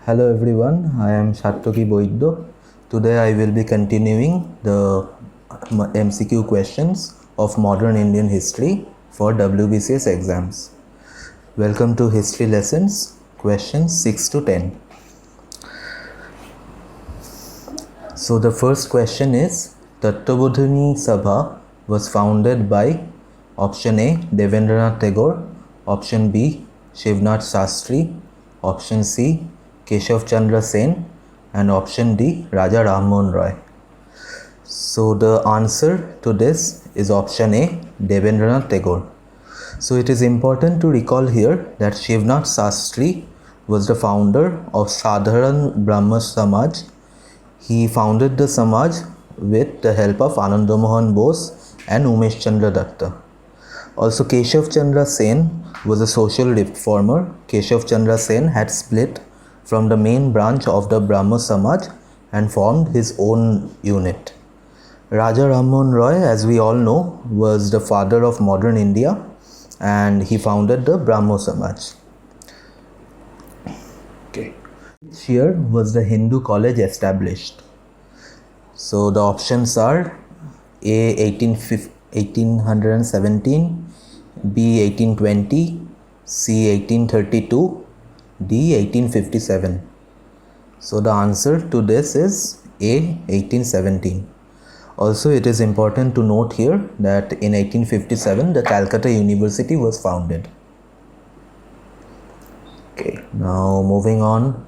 Hello everyone, I am Shattoki Boiddo. Today I will be continuing the MCQ questions of modern Indian history for WBCS exams. Welcome to History Lessons, questions 6 to 10. So the first question is, Tattvabodhini Sabha was founded by option A. Devendranath Tagore, option B. Shivnath Shastri, option C. Keshav Chandra Sen, and option D. Raja Rammohun Roy. So the answer to this is option A. Devendranath Tagore. So it is important to recall here that Shivnath Shastri was the founder of Sadharan Brahma Samaj. He founded the Samaj with the help of Ananda Mohan Bose and Umesh Chandra Datta. Also, Keshav Chandra Sen was a social reformer. Keshav Chandra Sen had split from the main branch of the Brahmo Samaj and formed his own unit. Raja Rammohun Roy, as we all know, was the father of modern India and he founded the Brahmo Samaj. Okay. Which year was the Hindu college established? So the options are A. 1817, B. 1820, C. 1832, D. 1857. So the answer to this is A. 1817. Also, it is important to note here that in 1857 the Calcutta University was founded. Okay, now moving on.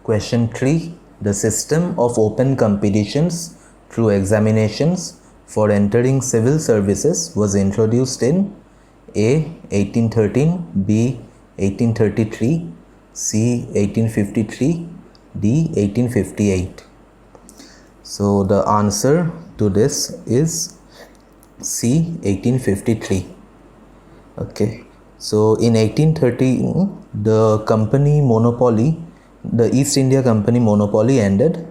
Question 3. The system of open competitions through examinations for entering civil services was introduced in A. 1813, B. 1833, C. 1853, D. 1858. So the answer to this is C. 1853. Okay. So in 1813 the company monopoly, the East India Company monopoly ended,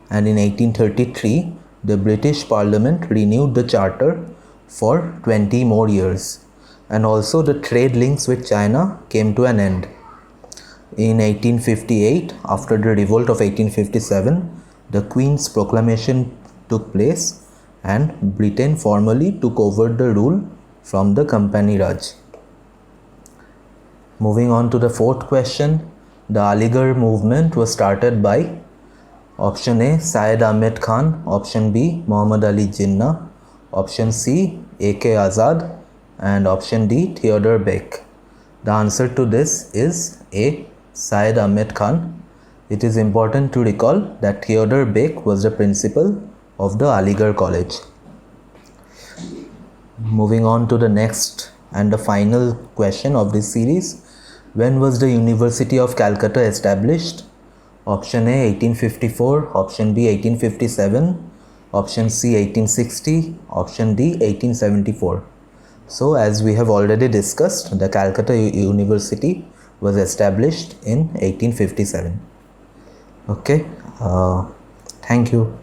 and in 1833 the British Parliament renewed the charter for 20 more years, and also the trade links with China came to an end. In 1858, after the revolt of 1857, the Queen's proclamation took place and Britain formally took over the rule from the Company Raj. Moving on to the fourth question. The Aligarh movement was started by option A. Syed Ahmed Khan, option B. Muhammad Ali Jinnah, option C. A.K. Azad, and option D. Theodore Beck. The answer to this is A. Syed Ahmed Khan. It is important to recall that Theodore Beck was the principal of the Aligarh College. Moving on to the next and the final question of this series. When was the University of Calcutta established? Option A. 1854, option B. 1857, option C. 1860, option D. 1874. So as we have already discussed, the Calcutta University was established in 1857. Okay, thank you.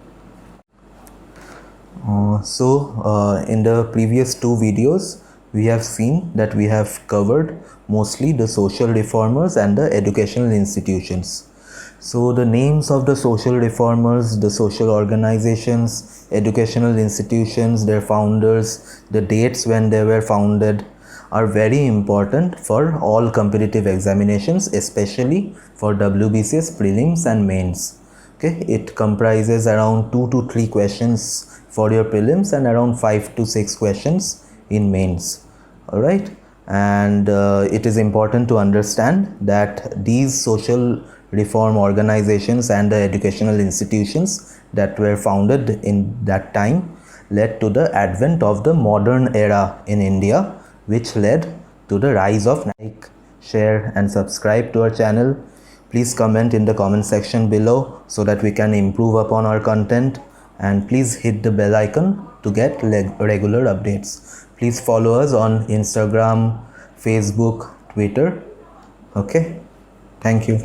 In the previous two videos we have seen that we have covered mostly the social reformers and the educational institutions. So the names of the social reformers, the social organizations, educational institutions, their founders, the dates when they were founded are very important for all competitive examinations, especially for WBCS prelims and mains. Okay, it comprises around 2 to 3 questions for your prelims and around 5 to 6 questions in mains. Alright, and it is important to understand that these social reform organizations and the educational institutions that were founded in that time led to the advent of the modern era in India, which led to the rise of. Like, share and subscribe to our channel. Please comment in the comment section below so that we can improve upon our content, and please hit the bell icon to get regular updates. Please follow us on Instagram, Facebook, Twitter. Okay, thank you.